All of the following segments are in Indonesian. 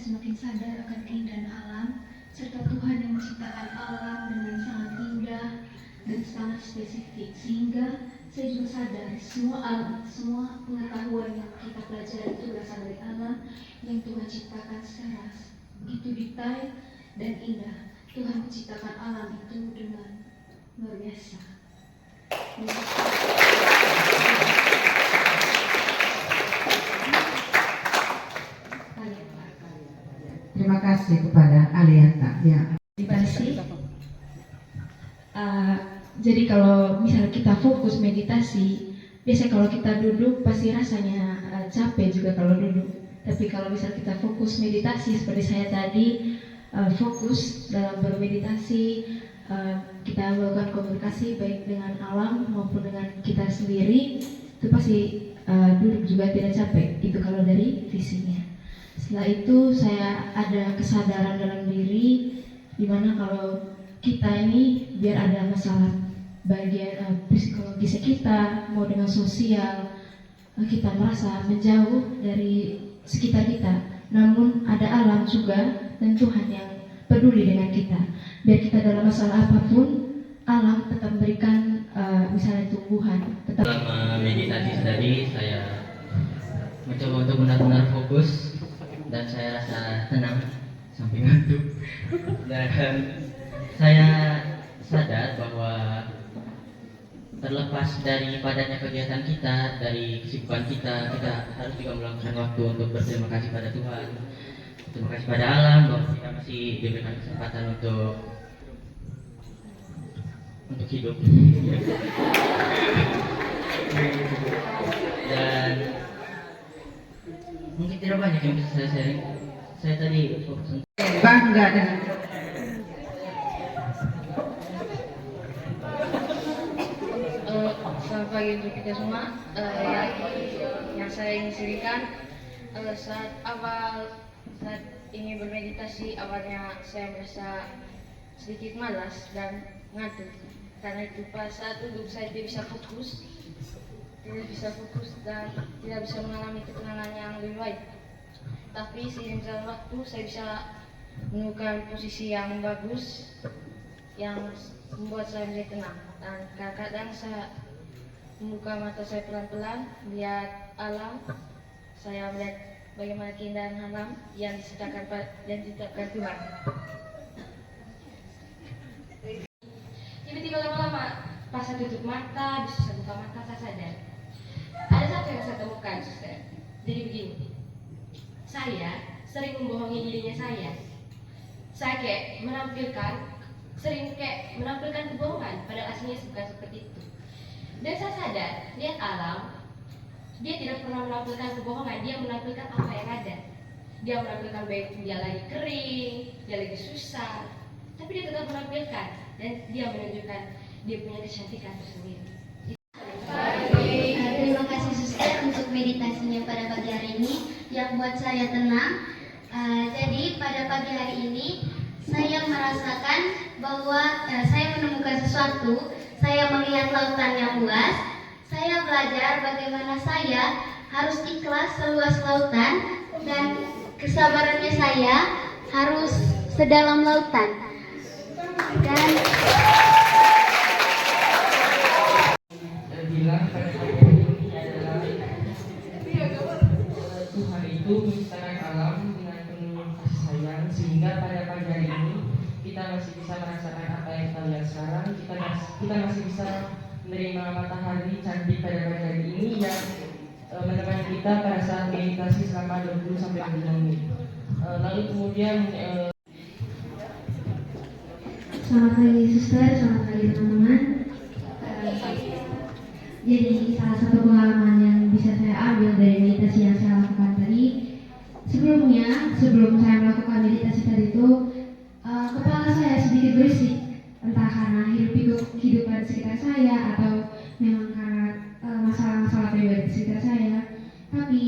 semakin sadar akan keindahan alam, serta Tuhan yang menciptakan alam dengan sangat indah dan sangat spesifik, sehingga saya juga sadar semua pengetahuan yang kita pelajari itu berasal dari alam yang Tuhan ciptakan secara begitu detail dan indah. Tuhan menciptakan alam itu dengan luar biasa. Terima kasih kepada Alianta. Ya. Terima kasih. Jadi kalau misalnya kita fokus meditasi, biasanya kalau kita duduk pasti rasanya capek juga kalau duduk. Tapi kalau misalnya kita fokus meditasi seperti saya tadi, fokus dalam bermeditasi, kita melakukan komunikasi baik dengan alam maupun dengan kita sendiri, itu pasti duduk juga tidak capek. Itu kalau dari visinya. Setelah itu saya ada kesadaran dalam diri, dimana kalau kita ini biar ada masalah bagian psikologis kita, mau dengan sosial, kita merasa menjauh dari sekitar kita. Namun ada alam juga dan Tuhan yang peduli dengan kita. Biar kita dalam masalah apapun, alam tetap memberikan misalnya tumbuhan. Selama meditasi tadi saya mencoba untuk benar-benar fokus dan saya rasa tenang sampai ngantuk, dan saya sadar bahwa terlepas dari padatnya kegiatan kita, dari kesibukan kita harus juga meluangkan waktu untuk berterima kasih pada Tuhan, terima kasih pada alam bahwa kita masih diberikan kesempatan untuk hidup. Dan mungkin tidak banyak yang bisa saya sharing. Saya tadi fokus Bangga dengan selamat pagi untuk kita semua. Yang saya ingin ceritakan, saat ingin bermeditasi, awalnya saya merasa sedikit malas dan ngantuk. Karena itu pas saat duduk saya tidak bisa fokus dan tidak bisa mengalami ketenangan yang lebih baik. Tapi seiring jalan waktu saya bisa menemukan posisi yang bagus yang membuat saya menjadi tenang. Dan kadang-kadang saya membuka mata saya pelan-pelan, lihat alam, saya melihat bagaimana keindahan alam yang diciptakan Tuhan. Tiba-tiba lama-lama pas saya tutup mata, bisa saya buka mata, saya sadar ada satu yang saya temukan, suster. Jadi begini, saya sering membohongi dirinya saya. Saya sering menampilkan kebohongan, padahal aslinya bukan seperti itu. Dan saya sadar, lihat alam, dia tidak pernah menampilkan kebohongan, dia menampilkan apa yang ada. Dia menampilkan baik dia lagi kering, dia lagi susah, tapi dia tetap menampilkan dan dia menunjukkan dia punya kecantikan tersendiri. Terima kasih suster untuk meditasinya pada pagi hari ini yang buat saya tenang. Jadi pada pagi hari ini saya merasakan bahwa saya menemukan sesuatu. Saya melihat lautan yang luas. Saya belajar bagaimana saya harus ikhlas seluas lautan dan kesabarannya saya harus sedalam lautan. Dan bilang pada saya ini adalah Tuhan itu menciptakan alam dengan penuh kasih sayang, sehingga pada pagi hari ini kita masih bisa merasakan apa yang kita lihat sekarang. Kita masih bisa menerima matahari cantik pada pagi hari ini yang menemani kita pada saat meditasi selama 20 sampai 30 menit. Lalu kemudian Selamat pagi suster, selamat pagi teman-teman. Jadi salah satu pengalaman yang bisa saya ambil dari meditasi yang saya lakukan tadi, sebelum saya melakukan meditasi tadi itu, kepala saya sedikit berisik, entah karena hidup kehidupan di sekitar saya atau memang karena masalah-masalah pribadi di sekitar saya. Tapi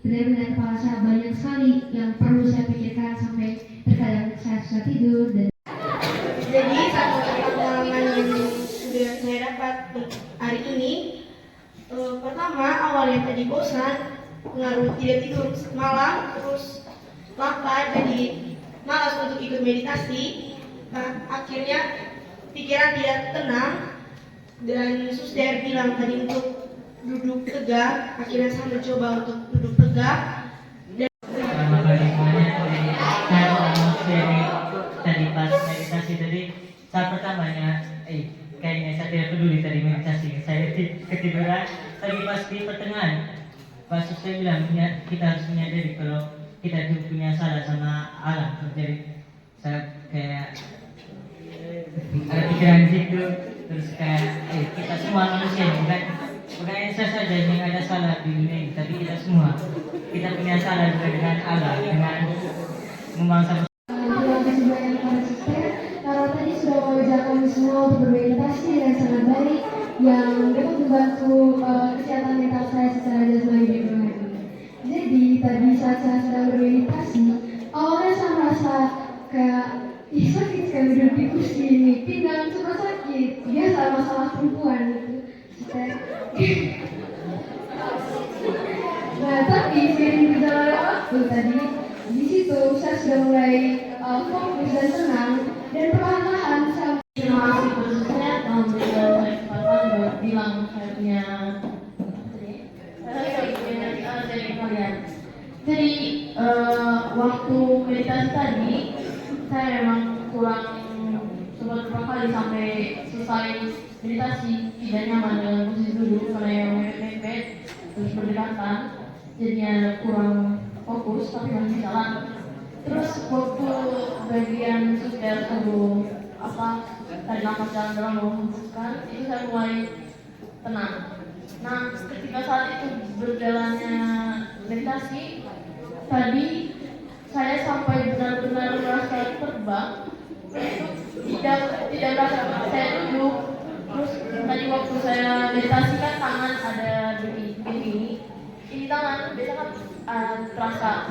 benar-benar kepala saya banyak sekali yang perlu saya pikirkan sampai terkadang saya susah tidur. Dan jadi satu pengalaman yang sudah saya dapat hari ini, pertama awalnya tadi bosan, pengaruh tidak tidur malam, terus lapar, jadi malas untuk ikut meditasi. Akhirnya pikiran tidak tenang dan suster bilang tadi untuk duduk tegak. Akhirnya saya mencoba untuk duduk tegak. Selamat pagi semuanya. Saya mau sharing tadi pas meditasi tadi. Saat pertamanya, kayaknya saya tidak peduli tadi meditasi. Saya ketiduran tadi pas di pertengahan. Pas saya bilang kita harus menyadari kalau kita itu punya salah sama alam. Jadi saya kayak ada pikiran di situ, terus kayak kita semua manusia bukan saya saja yang ada salah di dunia ini, tapi kita semua punya salah juga dengan alam, dengan memangsa. Terima kasih banyak kepada suster karena tadi sudah mengajak kami semua untuk bermeditasi dengan sangat baik yang dapat membantu kesehatan mental saya secara jasmani dan rohani. Jadi tadi saat saya sedang bermeditasi, awalnya saya merasa kayak sakit sekali duduk di kursi ini, pinggang cuma sakit, biasa masalah perempuan gitu. Nah tapi seiring berjalannya waktu tadi, di situ saya sudah mulai fokus dan tenang, dan perlahan-lahan saya Terima kasih kepada suster memberikan saya kesempatan buat bilang saya punya dari kalian. Jadi waktu meditasi tadi saya memang kurang beberapa kali sampai selesai meditasi tidak nyaman dengan posisi duduk karena yang mepet-mepet terus berdekatan, jadinya kurang fokus tapi masih jalan. Terus waktu bagian suster suruh tarik nafas dalam dalam menghembuskan, itu saya mulai tenang. Nah ketika saat itu berjalannya meditasi tadi, saya sampai benar-benar merasa terbang. Tidak merasa saya duduk. Terus tadi waktu saya meditasi kan tangan ada begini. Ini tangan biasa kan terasa